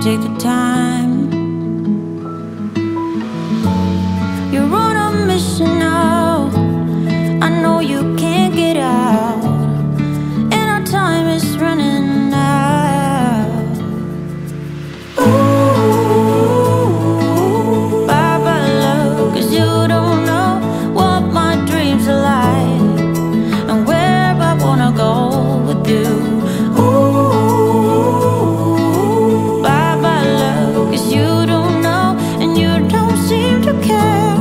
take the time. You're on a mission now. I know you can't get out, and our time is running out. Ooh, bye bye love, 'cause you don't know what my dreams are like and where I wanna go with you. Ooh, bye bye love, 'cause you don't know and you don't seem to care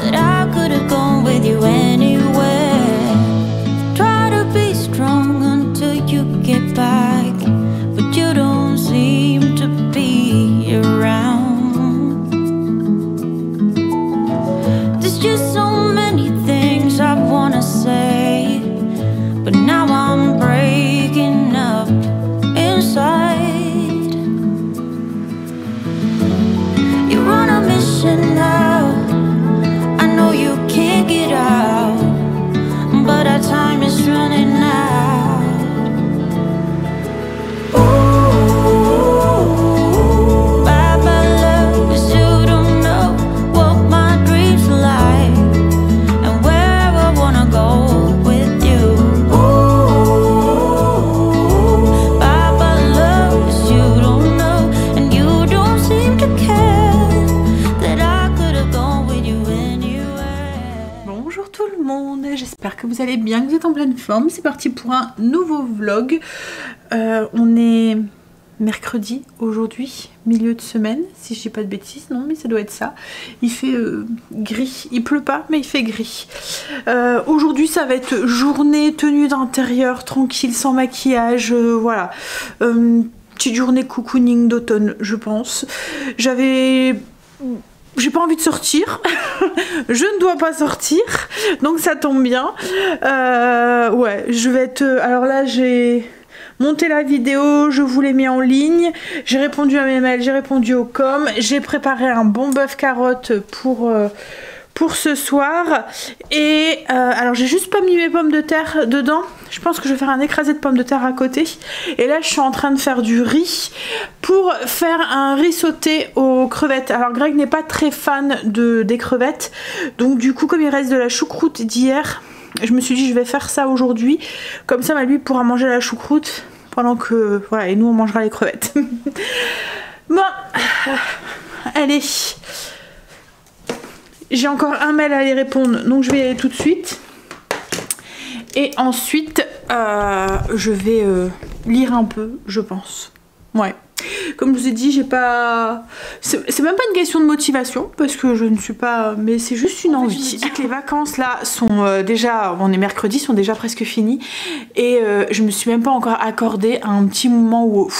that I could have gone with you anywhere. Try to be strong until you get back, but you don't seem to be around. There's just so many things I wanna say, but now I'm breaking up inside. You're on a mission now. I know you can't get out, but our time is running out. Ooh, bye bye love, 'cause you don't know what my dreams are like and where I wanna go with you. Ooh, bye bye love, 'cause you don't know and you don't seem to care that I could have gone with you anywhere. Bonjour tout le monde, j'espère que vous allez bien, que vous êtes en pleine forme. C'est parti pour un nouveau vlog. On est mercredi aujourd'hui, milieu de semaine, si je dis pas de bêtises, non mais ça doit être ça. Il fait gris, il pleut pas mais il fait gris. Aujourd'hui ça va être journée tenue d'intérieur, tranquille, sans maquillage, voilà. Petite journée cocooning d'automne je pense. J'ai pas envie de sortir. Je ne dois pas sortir, donc ça tombe bien. Ouais, je vais être... Alors là, j'ai monté la vidéo, je vous l'ai mis en ligne, j'ai répondu à mes mails, j'ai répondu au com, j'ai préparé un bon bœuf carotte pour ce soir. Et alors j'ai juste pas mis mes pommes de terre dedans. Je pense que je vais faire un écrasé de pommes de terre à côté. Et là je suis en train de faire du riz pour faire un riz sauté aux crevettes. Alors Greg n'est pas très fan des crevettes, donc du coup comme il reste de la choucroute d'hier, je me suis dit je vais faire ça aujourd'hui. Comme ça lui pourra manger la choucroute pendant que... Voilà, et nous on mangera les crevettes. Bon, allez. J'ai encore un mail à aller répondre, donc je vais y aller tout de suite. Et ensuite, je vais lire un peu, je pense. Ouais. Comme je vous ai dit, j'ai pas... C'est même pas une question de motivation, parce que je ne suis pas... Mais c'est juste une envie. Je me dis que les vacances, là, sont déjà... On est mercredi, sont déjà presque finies. Et je me suis même pas encore accordé un petit moment où...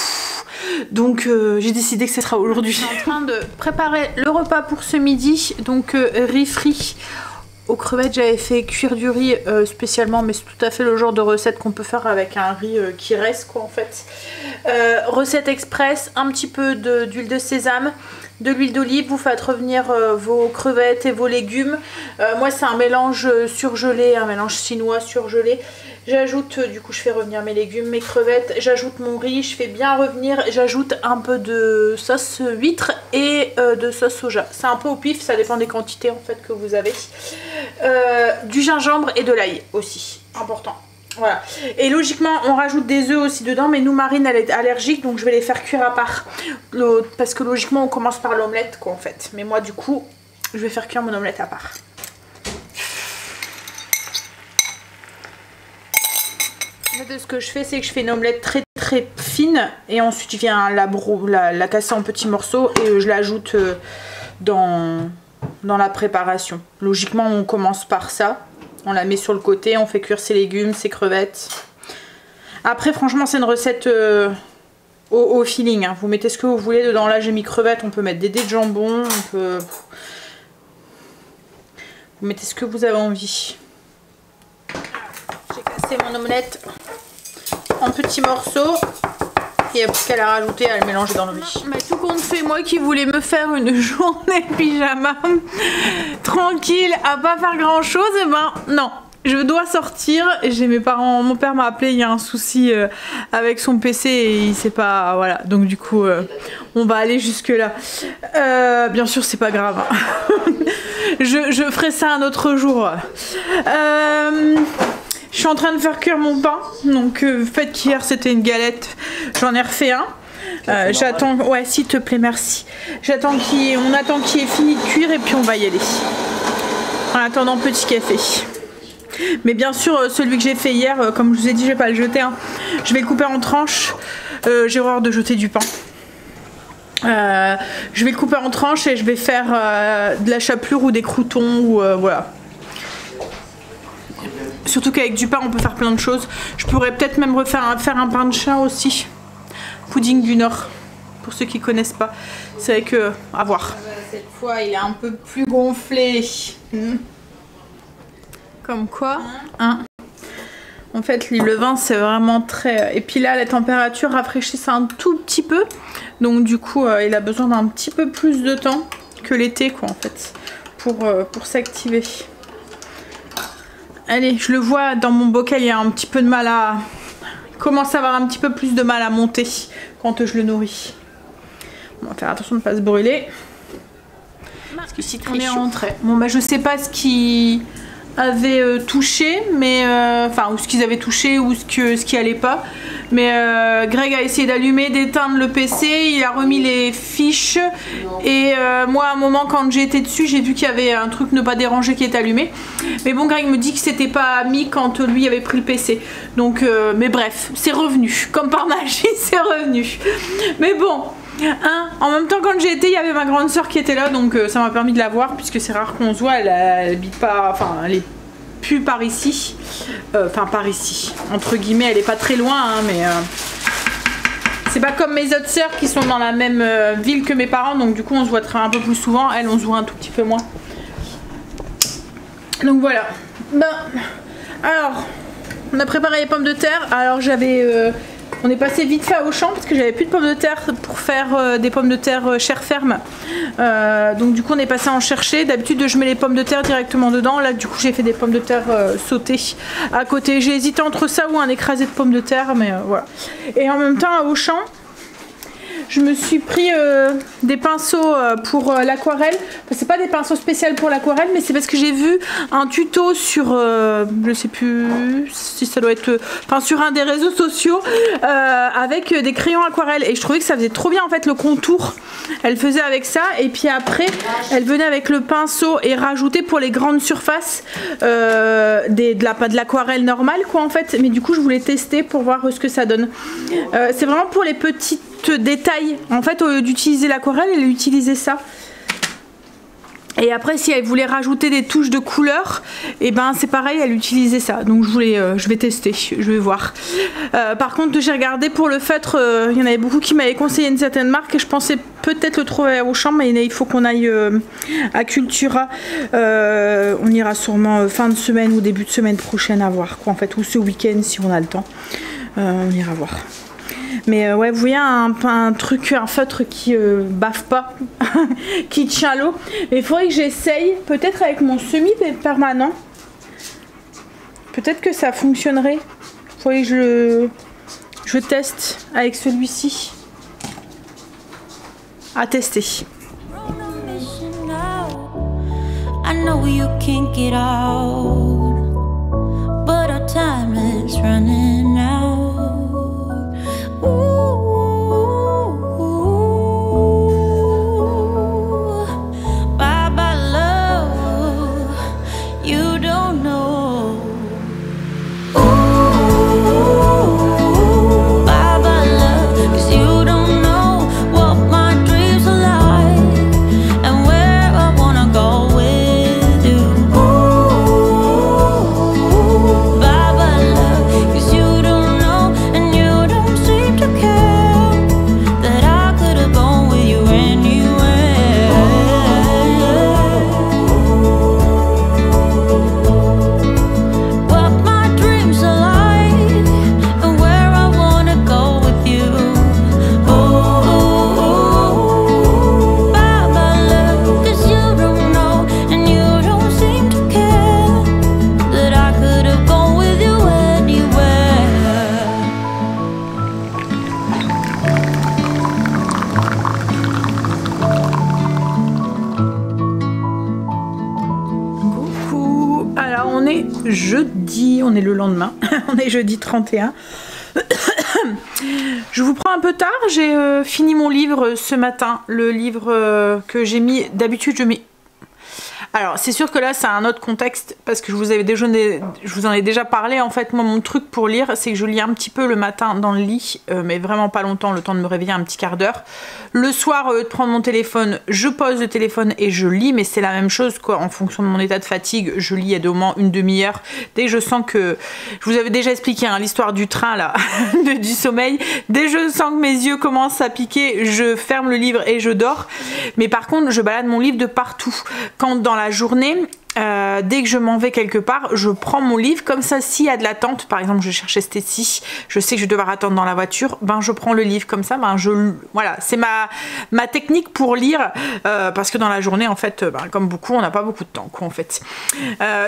Donc j'ai décidé que ce sera aujourd'hui. Je suis en train de préparer le repas pour ce midi. Donc riz frit aux crevettes. J'avais fait cuire du riz spécialement, mais c'est tout à fait le genre de recette qu'on peut faire avec un riz qui reste quoi en fait. Recette express, un petit peu d'huile de sésame, de l'huile d'olive. Vous faites revenir vos crevettes et vos légumes. Moi c'est un mélange surgelé, un mélange chinois surgelé. J'ajoute, du coup je fais revenir mes légumes, mes crevettes, j'ajoute mon riz, je fais bien revenir, j'ajoute un peu de sauce huître et de sauce soja. C'est un peu au pif, ça dépend des quantités en fait que vous avez. Du gingembre et de l'ail aussi, important. Voilà. Et logiquement on rajoute des œufs aussi dedans, mais nous Marine elle est allergique donc je vais les faire cuire à part. Parce que logiquement on commence par l'omelette quoi en fait. Mais moi du coup je vais faire cuire mon omelette à part. Ce que je fais c'est que je fais une omelette très très fine et ensuite je viens la casser en petits morceaux et je l'ajoute dans la préparation. Logiquement on commence par ça, on la met sur le côté, on fait cuire ses légumes, ses crevettes. Après franchement c'est une recette au feeling, hein. Vous mettez ce que vous voulez dedans. Là j'ai mis crevettes, on peut mettre des dés de jambon, on peut... Vous mettez ce que vous avez envie. J'ai cassé mon omelette en petits morceaux et après qu'elle a rajouté, elle a mélangé dans le riz. Mais tout compte fait, moi qui voulais me faire une journée pyjama tranquille à pas faire grand chose, et ben non, Je dois sortir, j'ai mes parents, mon père m'a appelé, il y a un souci avec son PC et il sait pas, voilà, donc du coup on va aller jusque là. Bien sûr c'est pas grave, hein. je ferai ça un autre jour. Je suis en train de faire cuire mon pain, donc le fait qu'hier c'était une galette, j'en ai refait un. J'attends, ouais s'il te plaît merci. On attend qu'il ait fini de cuire et puis on va y aller. En attendant petit café. Mais bien sûr, celui que j'ai fait hier, comme je vous ai dit, je vais pas le jeter. Hein. Je vais le couper en tranches. J'ai horreur de jeter du pain. Je vais le couper en tranches et je vais faire de la chapelure ou des croûtons ou voilà. Surtout qu'avec du pain, on peut faire plein de choses. Je pourrais peut-être même faire un pain de chat aussi. Pudding du Nord. Pour ceux qui connaissent pas, c'est vrai que à voir. Cette fois, il est un peu plus gonflé. Comme quoi, hein. En fait, le vin, c'est vraiment très... Et puis là, la température rafraîchit un tout petit peu. Donc du coup, il a besoin d'un petit peu plus de temps que l'été, quoi, en fait, pour s'activer. Allez, je le vois dans mon bocal, il y a un petit peu de mal à... Il commence à avoir un petit peu plus de mal à monter quand je le nourris. On va faire attention de ne pas se brûler. Parce que si on est rentré. Bon, bah, je sais pas ce qui... avait touché, mais enfin ou ce qu'ils avaient touché ou ce qui allait pas, mais Greg a essayé d'allumer, d'éteindre le PC, il a remis les fiches et moi à un moment quand j'ai été dessus j'ai vu qu'il y avait un truc ne pas déranger qui est allumé, mais bon Greg me dit que c'était pas mis quand lui avait pris le PC, donc mais bref c'est revenu comme par magie, c'est revenu, mais bon. Hein, en même temps quand j'ai été il y avait ma grande soeur qui était là, donc ça m'a permis de la voir puisque c'est rare qu'on se voit, elle habite pas, enfin elle est plus par ici, enfin par ici entre guillemets, elle est pas très loin hein, mais c'est pas comme mes autres sœurs qui sont dans la même ville que mes parents, donc du coup on se voit un peu plus souvent, elle on se voit un tout petit peu moins, donc voilà. Ben alors on a préparé les pommes de terre, alors j'avais on est passé vite fait à Auchan parce que j'avais plus de pommes de terre pour faire des pommes de terre chair ferme. Donc du coup on est passé à en chercher. D'habitude je mets les pommes de terre directement dedans. Là du coup j'ai fait des pommes de terre sautées à côté. J'ai hésité entre ça ou un écrasé de pommes de terre, mais voilà. Et en même temps à Auchan, je me suis pris des pinceaux pour l'aquarelle. Enfin, c'est pas des pinceaux spéciaux pour l'aquarelle, mais c'est parce que j'ai vu un tuto sur, je sais plus si ça doit être, enfin sur un des réseaux sociaux, avec des crayons aquarelle. Et je trouvais que ça faisait trop bien en fait le contour. Elle faisait avec ça, et puis après, elle venait avec le pinceau et rajoutait pour les grandes surfaces de l'aquarelle normale quoi en fait. Mais du coup je voulais tester pour voir ce que ça donne. C'est vraiment pour les petites détails en fait, au lieu d'utiliser l'aquarelle elle utilisait ça, et après si elle voulait rajouter des touches de couleur et ben c'est pareil, elle utilisait ça, donc je vais tester, je vais voir. Par contre j'ai regardé pour le feutre, il y en avait beaucoup qui m'avaient conseillé une certaine marque et je pensais peut-être le trouver au champ, mais il faut qu'on aille à Cultura, on ira sûrement fin de semaine ou début de semaine prochaine à voir quoi en fait, ou ce week-end si on a le temps, on ira voir. Mais ouais, vous voyez un feutre qui baffe pas, qui tient l'eau. Mais il faudrait que j'essaye, peut-être avec mon semi-permanent. Peut-être que ça fonctionnerait. Il faudrait que je teste avec celui-ci. À tester. I know you can't get out, but our time is running out. You jeudi, on est le lendemain, on est jeudi 31. Je vous prends un peu tard, j'ai fini mon livre ce matin, le livre que j'ai mis, d'habitude je mets... Alors c'est sûr que là c'est un autre contexte parce que je vous en ai déjà parlé. En fait moi mon truc pour lire c'est que je lis un petit peu le matin dans le lit, mais vraiment pas longtemps, le temps de me réveiller un petit quart d'heure. Le soir de prendre mon téléphone, je pose le téléphone et je lis, mais c'est la même chose quoi, en fonction de mon état de fatigue, je lis à au moins une demi-heure. Dès que je sens que, je vous avais déjà expliqué hein, l'histoire du train là, du sommeil, dès que je sens que mes yeux commencent à piquer, je ferme le livre et je dors. Mais par contre je balade mon livre de partout. Quand dans la journée, dès que je m'en vais quelque part, je prends mon livre, comme ça s'il y a de l'attente, par exemple je cherche Estétie, je sais que je vais devoir attendre dans la voiture, ben je prends le livre comme ça, ben voilà, c'est ma technique pour lire, parce que dans la journée en fait, comme beaucoup, on n'a pas beaucoup de temps quoi en fait.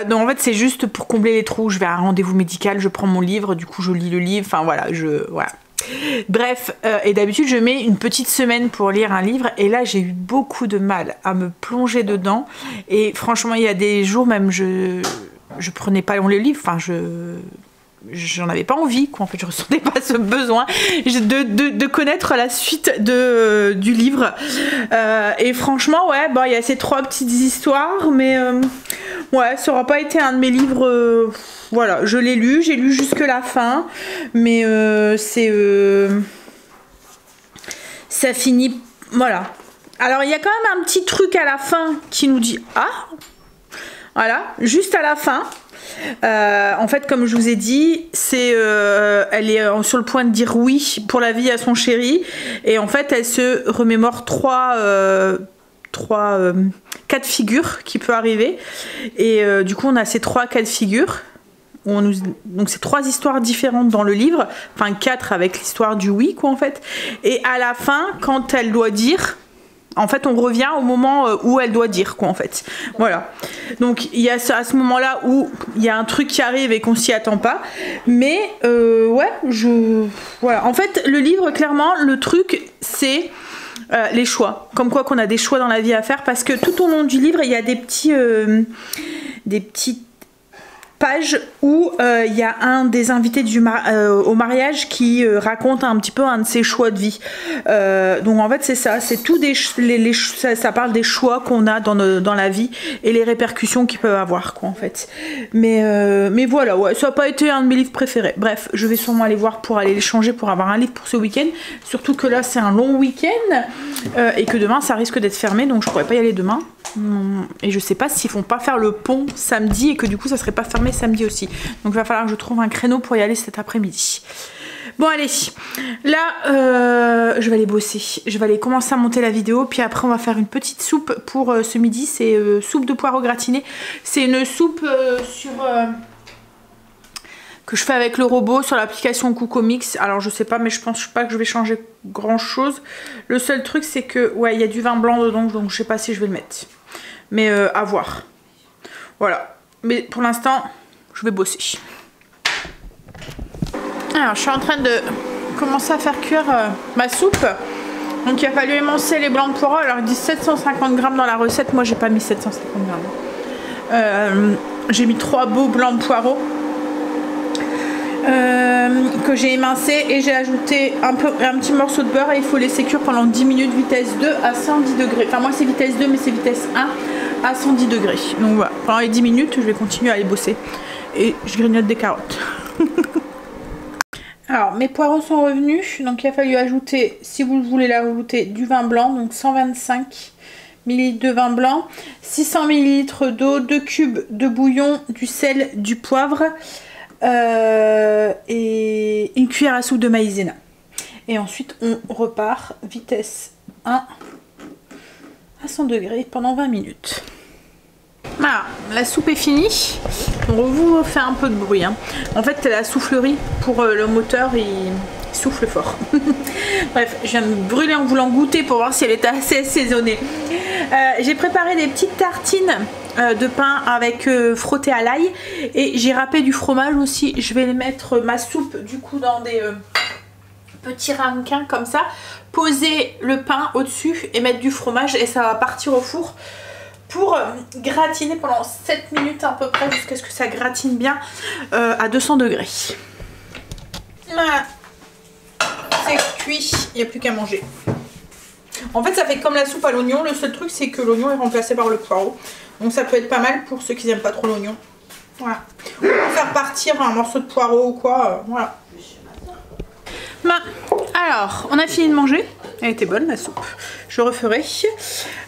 Donc en fait c'est juste pour combler les trous, je vais à un rendez-vous médical, je prends mon livre, du coup je lis le livre, enfin voilà, voilà. Bref, et d'habitude je mets une petite semaine pour lire un livre et là j'ai eu beaucoup de mal à me plonger dedans et franchement il y a des jours même je prenais pas le livre, enfin j'en avais pas envie quoi, en fait je ressentais pas ce besoin de connaître la suite du livre et franchement ouais bon il y a ces 3 petites histoires mais ouais ça aura pas été un de mes livres voilà je l'ai lu, j'ai lu jusque la fin mais ça finit voilà. Alors il y a quand même un petit truc à la fin qui nous dit ah voilà juste à la fin. En fait comme je vous ai dit elle est sur le point de dire oui pour la vie à son chéri et en fait elle se remémore 4 cas de figure qui peut arriver et du coup on a ces 3 cas de figure où donc c'est 3 histoires différentes dans le livre, enfin 4 avec l'histoire du oui quoi en fait, et à la fin quand elle doit dire en fait on revient au moment où elle doit dire quoi en fait, voilà. Donc il y a à ce moment là où il y a un truc qui arrive et qu'on s'y attend pas, mais ouais voilà en fait le livre clairement le truc c'est les choix, comme quoi qu'on a des choix dans la vie à faire parce que tout au long du livre il y a des petites pages où il y a un des invités au mariage qui raconte un petit peu un de ses choix de vie. Donc en fait c'est ça, c'est tout ça parle des choix qu'on a dans la vie et les répercussions qu'ils peuvent avoir quoi en fait. Mais voilà, ouais, ça n'a pas été un de mes livres préférés. Bref, je vais sûrement aller voir pour aller les changer pour avoir un livre pour ce week-end. Surtout que là c'est un long week-end et que demain ça risque d'être fermé donc je pourrais pas y aller demain. Et je sais pas s'ils font pas faire le pont samedi et que du coup ça serait pas fermé samedi aussi. Donc il va falloir que je trouve un créneau pour y aller cet après-midi. Bon allez, là je vais aller bosser. Je vais aller commencer à monter la vidéo. Puis après on va faire une petite soupe pour ce midi. C'est soupe de poireaux gratinés. C'est une soupe que je fais avec le robot sur l'application Cookomix. Alors je sais pas mais je pense pas que je vais changer grand chose. Le seul truc c'est que ouais il y a du vin blanc dedans donc je sais pas si je vais le mettre. Mais à voir. Voilà. Mais pour l'instant je vais bosser. Alors je suis en train de commencer à faire cuire ma soupe. Donc il a fallu émincer les blancs de poireaux. Alors ils disent 750 grammes dans la recette. Moi j'ai pas mis 750 grammes. J'ai mis 3 beaux blancs de poireaux. Que j'ai émincé et j'ai ajouté un petit morceau de beurre et il faut laisser cuire pendant 10 minutes vitesse 2 à 110 degrés. Enfin moi c'est vitesse 2 mais c'est vitesse 1 à 110 degrés. Donc voilà, pendant les 10 minutes je vais continuer à aller bosser et je grignote des carottes. Alors mes poireaux sont revenus, donc il a fallu ajouter, si vous voulez l'ajouter, du vin blanc, donc 125 ml de vin blanc, 600 ml d'eau, 2 cubes de bouillon, du sel, du poivre et une cuillère à soupe de maïzena. Et ensuite on repart vitesse 1 à 100 degrés pendant 20 minutes. Voilà, la soupe est finie. On vous fait un peu de bruit. Hein. En fait, la soufflerie pour le moteur, il souffle fort. Bref, je viens de me brûler en voulant goûter pour voir si elle était assez assaisonnée. J'ai préparé des petites tartines de pain avec frotté à l'ail et j'ai râpé du fromage aussi. Je vais mettre ma soupe du coup dans des petits ramequins comme ça, poser le pain au-dessus et mettre du fromage et ça va partir au four pour gratiner pendant 7 minutes à peu près jusqu'à ce que ça gratine bien à 200 degrés. Voilà. C'est cuit, il n'y a plus qu'à manger. En fait ça fait comme la soupe à l'oignon, le seul truc c'est que l'oignon est remplacé par le poireau. Donc ça peut être pas mal pour ceux qui n'aiment pas trop l'oignon. Voilà. On peut faire partir un morceau de poireau ou quoi, voilà. Alors, on a fini de manger. Elle était bonne la soupe. Je referai.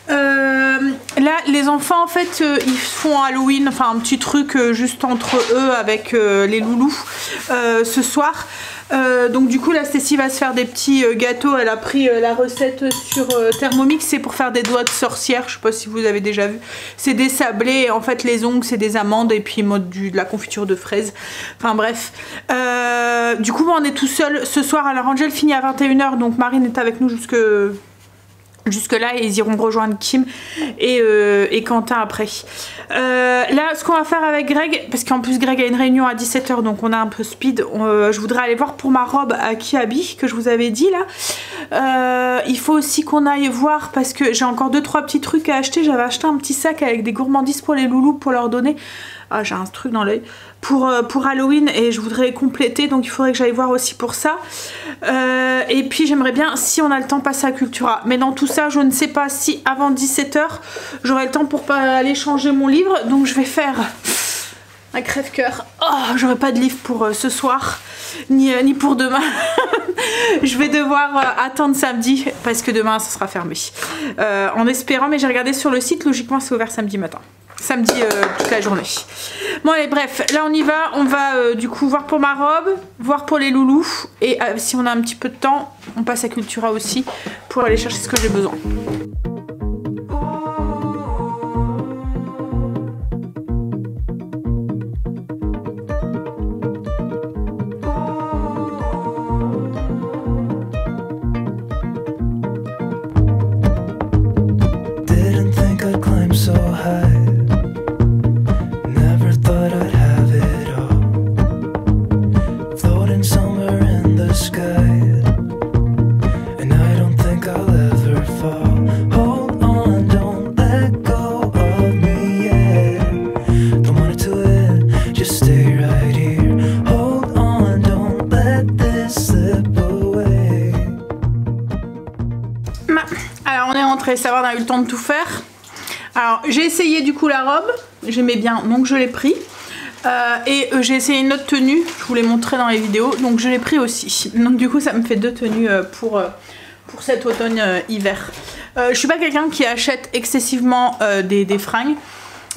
Là, les enfants en fait, ils font Halloween, enfin un petit truc juste entre eux avec les loulous ce soir. Donc du coup là Stécie va se faire des petits gâteaux. Elle a pris la recette sur Thermomix. C'est pour faire des doigts de sorcière. Je sais pas si vous avez déjà vu. C'est des sablés et en fait les ongles c'est des amandes et puis de la confiture de fraises. Enfin bref. Du coup on est tout seul ce soir. Alors Angel finit à 21 h donc Marine est avec nous jusque là et ils iront rejoindre Kim et Quentin après. Là ce qu'on va faire avec Greg, parce qu'en plus Greg a une réunion à 17 h donc on a un peu speed, je voudrais aller voir pour ma robe à Kiabi que je vous avais dit là. Il faut aussi qu'on aille voir parce que j'ai encore 2-3 petits trucs à acheter. J'avais acheté un petit sac avec des gourmandises pour les loulous pour leur donner. Ah, j'ai un truc dans l'œil pour Halloween et je voudrais compléter, donc il faudrait que j'aille voir aussi pour ça. Et puis j'aimerais bien, si on a le temps, passer à Cultura. Mais dans tout ça, je ne sais pas si avant 17 h j'aurai le temps pour pas aller changer mon livre. Donc je vais faire un crève-cœur. Oh, j'aurai pas de livre pour ce soir, ni pour demain. Je vais devoir attendre samedi parce que demain ça sera fermé. En espérant, mais j'ai regardé sur le site, logiquement c'est ouvert samedi matin. Samedi toute la journée. Bon allez bref, là on y va. On va du coup voir pour ma robe, voir pour les loulous. Et si on a un petit peu de temps, on passe à Cultura aussi pour aller chercher ce que j'ai besoin. Ça va, on a eu le temps de tout faire. Alors j'ai essayé du coup la robe, j'aimais bien donc je l'ai pris. Et j'ai essayé une autre tenue, je vous l'ai montré dans les vidéos, donc je l'ai pris aussi. Donc du coup ça me fait 2 tenues pour cet automne-hiver. Je suis pas quelqu'un qui achète excessivement des fringues.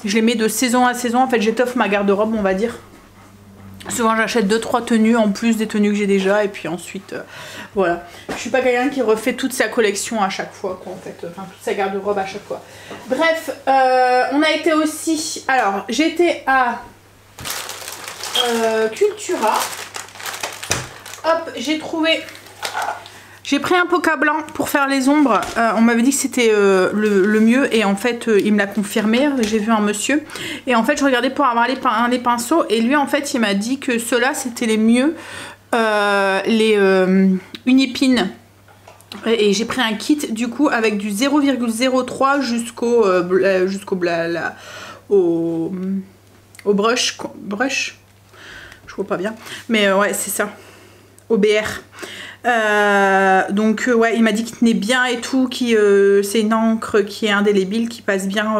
Je les mets de saison à saison, en fait j'étoffe ma garde-robe on va dire. Souvent j'achète 2-3 tenues en plus des tenues que j'ai déjà et puis ensuite voilà. Je suis pas quelqu'un qui refait toute sa collection à chaque fois quoi, en fait, enfin toute sa garde-robe à chaque fois. Bref, on a été aussi, alors j'étais à Cultura. Hop, j'ai pris un Poca blanc pour faire les ombres. On m'avait dit que c'était le mieux et en fait il me l'a confirmé. J'ai vu un monsieur et en fait je regardais pour avoir les pinceaux et lui en fait il m'a dit que ceux-là c'était les mieux, les Unipin. Et j'ai pris un kit du coup avec du 0,03 au brush. Je vois pas bien mais ouais c'est ça, au BR. Donc ouais il m'a dit qu'il tenait bien et tout, c'est une encre qui est indélébile, qui passe bien,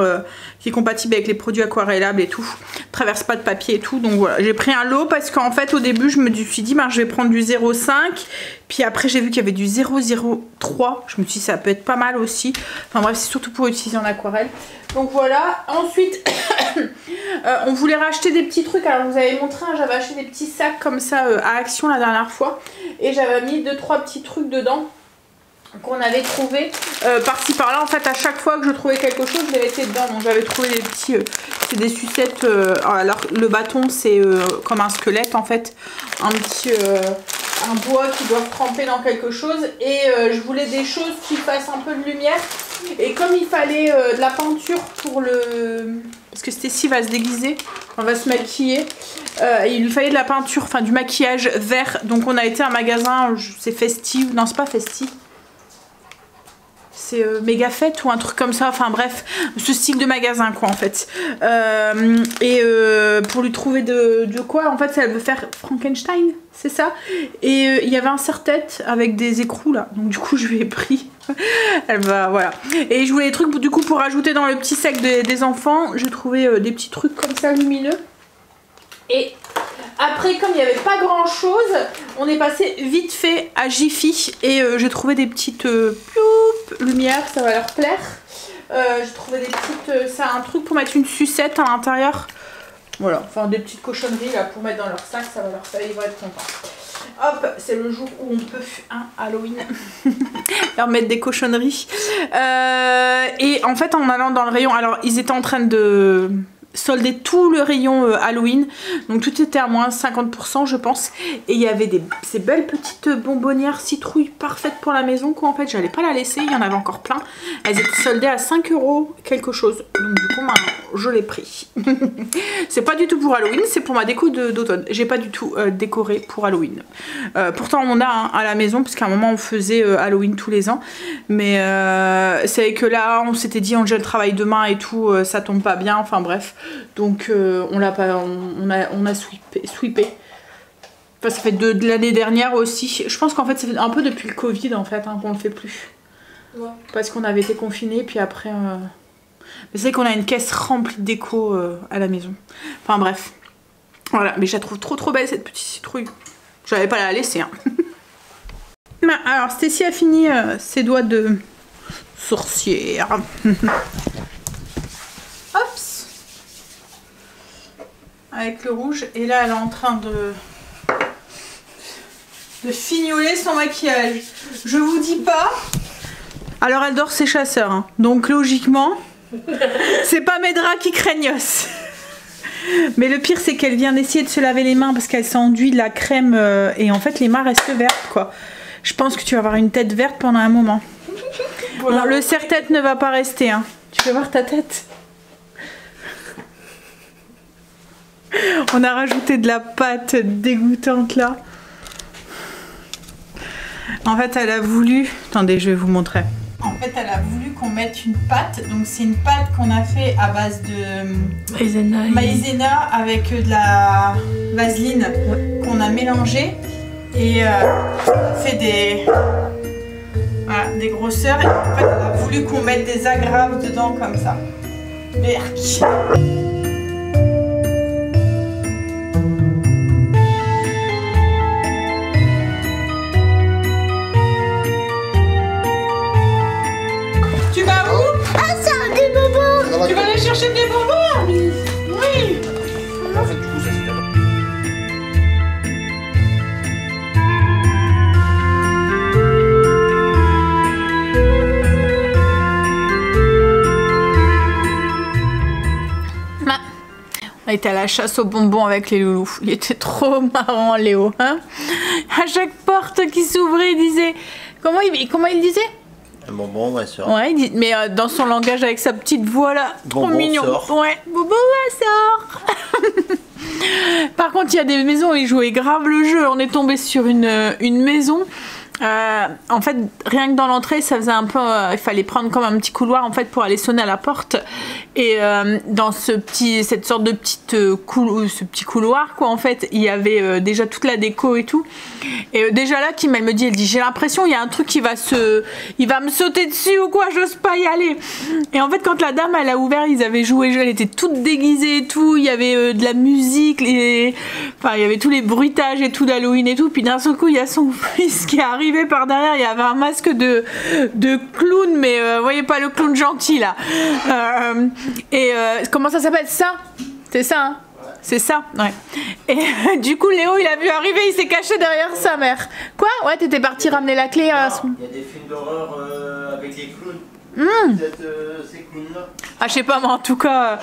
qui est compatible avec les produits aquarellables et tout, traverse pas de papier et tout. Donc voilà, j'ai pris un lot parce qu'en fait au début je me suis dit ben, je vais prendre du 0,5, puis après j'ai vu qu'il y avait du 0,03, je me suis dit ça peut être pas mal aussi. Enfin bref, c'est surtout pour utiliser en aquarelle. Donc voilà, ensuite on voulait racheter des petits trucs. Alors vous avez montré, hein, j'avais acheté des petits sacs comme ça à Action la dernière fois et j'avais mis 2-3 petits trucs dedans qu'on avait trouvé par-ci par-là. En fait à chaque fois que je trouvais quelque chose je les mettais dedans. Donc j'avais trouvé des petits, c'est des sucettes, alors le bâton c'est comme un squelette en fait, un bois qui doit tremper dans quelque chose et je voulais des choses qui fassent un peu de lumière. Et comme il fallait de la peinture pour parce que Stécie va se déguiser, on va se maquiller, il lui fallait de la peinture, enfin du maquillage vert. Donc on a été à un magasin, c'est Festive, non c'est pas Festive, c'est Méga Fête ou un truc comme ça, enfin bref, ce style de magasin quoi en fait. Pour lui trouver de quoi, en fait elle veut faire Frankenstein, c'est ça. Et il y avait un serre-tête avec des écrous là, donc du coup je lui ai pris. Elle va, voilà. Et je voulais des trucs du coup pour rajouter dans le petit sac des enfants. J'ai trouvé des petits trucs comme ça lumineux. Et après, comme il n'y avait pas grand chose, on est passé vite fait à Jiffy. Et j'ai trouvé des petites lumières, ça va leur plaire. J'ai trouvé des petites. C'est un truc pour mettre une sucette à l'intérieur. Voilà, enfin des petites cochonneries là pour mettre dans leur sac, ça va leur faire, ils vont être contents. Hop, c'est le jour où on peut, Halloween, leur mettre des cochonneries. Et en fait, en allant dans le rayon, alors ils étaient en train de solder tout le rayon Halloween, donc tout était à moins 50% je pense, et il y avait ces belles petites bonbonnières citrouilles parfaites pour la maison quoi en fait, j'allais pas la laisser, il y en avait encore plein, elles étaient soldées à 5 € quelque chose, donc du coup je l'ai pris. C'est pas du tout pour Halloween, c'est pour ma déco d'automne, j'ai pas du tout décoré pour Halloween. Pourtant on a à la maison, parce qu'à un moment on faisait Halloween tous les ans, mais c'est que là on s'était dit on travaille demain et tout, ça tombe pas bien, enfin bref. Donc on a sweepé. Enfin, ça fait de l'année dernière aussi. Je pense qu'en fait ça fait un peu depuis le Covid en fait qu'on le fait plus. Ouais. Parce qu'on avait été confinés puis après. Mais c'est qu'on a une caisse remplie de déco à la maison. Enfin bref. Voilà, mais je la trouve trop belle cette petite citrouille. Je n'avais pas à la laisser. Hein. Alors Stacy a fini ses doigts de sorcière. Hops. Avec le rouge, et là elle est en train de fignoler son maquillage. Je vous dis pas. Alors elle dort ses chasseurs, hein. Donc logiquement c'est pas mes draps qui craignos. Mais le pire c'est qu'elle vient d'essayer de se laver les mains parce qu'elle s'est enduit de la crème et en fait les mains restent vertes quoi. Je pense que tu vas avoir une tête verte pendant un moment. Voilà. Non, le serre-tête ne va pas rester, hein. Tu peux voir ta tête. On a rajouté de la pâte dégoûtante là. En fait, elle a voulu... Attendez, je vais vous montrer. En fait, elle a voulu qu'on mette une pâte. Donc, c'est une pâte qu'on a fait à base de maïzena avec de la vaseline qu'on a mélangée. Et fait des grosseurs. Et en fait, elle a voulu qu'on mette des agrafes dedans comme ça. Berk. Tu vas aller chercher des bonbons? Oui. En fait, du coup, ça c'est On était à la chasse aux bonbons avec les loulous. Il était trop marrant, Léo. Hein, à chaque porte qui s'ouvrait, il disait... Comment il disait? un bonbon, ouais, sort. Ouais, mais dans son langage avec sa petite voix là, trop bonbon mignon. Sort. Ouais, bonbon sort. Par contre, il y a des maisons où ils jouaient grave le jeu. On est tombé sur une maison. En fait, rien que dans l'entrée, ça faisait un peu. Il fallait prendre comme un petit couloir en fait pour aller sonner à la porte. Et dans cette sorte de ce petit couloir quoi, en fait, il y avait déjà toute la déco et tout. Et déjà là, Kim, elle me dit, j'ai l'impression il y a un truc qui va me sauter dessus ou quoi, j'ose pas y aller. Et en fait, quand la dame elle a ouvert, ils avaient joué, elle était toute déguisée et tout. Il y avait de la musique, enfin il y avait tous les bruitages et tout d'Halloween et tout. Puis d'un seul coup, il y a son fils qui est arrivé par derrière. Il y avait un masque de clown, mais vous voyez pas le clown gentil là. Comment ça s'appelle ça? C'est ça, hein? C'est ça, ouais. Et du coup, Léo, il a vu arriver, il s'est caché derrière sa mère. Quoi? Ouais, t'étais parti ramener la clé à son... Il y a des films d'horreur avec les clowns. Peut-être ces clowns-là. Ah, je sais pas, mais en tout cas...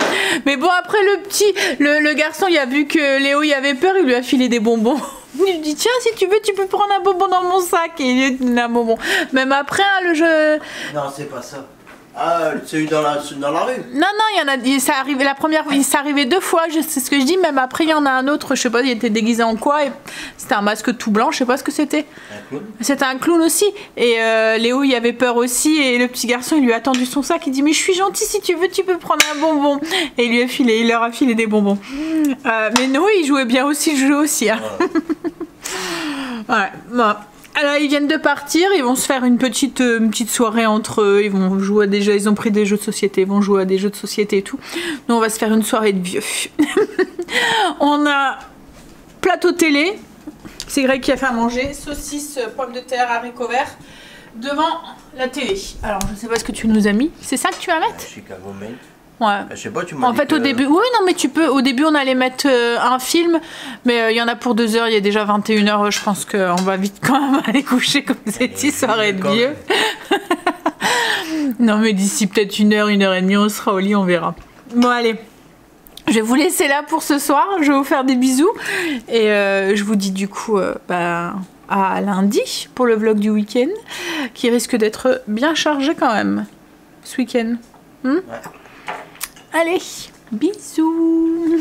Mais bon, après, le garçon, il a vu que Léo, il avait peur, il lui a filé des bonbons. Il lui dit, tiens, si tu veux, tu peux prendre un bonbon dans mon sac. Et il lui a donné un bonbon. Même après, hein, le jeu... Non, c'est pas ça. Ah, celui dans la rue. Non, il y en a. Ça arrivait la première fois. Ça arrivait 2 fois. C'est ce que je dis. Même après, il y en a un autre. Je sais pas. Il était déguisé en quoi. C'était un masque tout blanc. Je sais pas ce que c'était. Un clown. C'était un clown aussi. Et Léo, il avait peur aussi. Et le petit garçon, il lui a tendu son sac. Il dit mais je suis gentil. Si tu veux, tu peux prendre un bonbon. Et il leur a filé des bonbons. Mais Noé, il jouait bien aussi. Il jouait aussi. Hein. Ouais. Bon. Alors ils viennent de partir, ils vont se faire une petite soirée entre eux, ils vont jouer ils ont pris des jeux de société, ils vont jouer à des jeux de société et tout. Nous on va se faire une soirée de vieux. On a plateau télé, c'est Greg qui a fait à manger, saucisses, pommes de terre, haricots verts, devant la télé. Alors je sais pas ce que tu nous as mis, c'est ça que tu vas mettre? Chicago Mail. Ouais. Je sais pas, tu m'as En dit fait, que... au début, oui, non, mais tu peux. Au début, on allait mettre un film, mais il y en a pour 2 heures. Il y a déjà 21h. Je pense qu'on va vite quand même aller coucher comme cette soirée de vieux. Non, mais d'ici peut-être 1 heure, 1h30, on sera au lit, on verra. Bon, allez. Je vais vous laisser là pour ce soir. Je vais vous faire des bisous. Et je vous dis du coup à lundi pour le vlog du week-end, qui risque d'être bien chargé quand même, ce week-end. Ouais. Allez, bisous.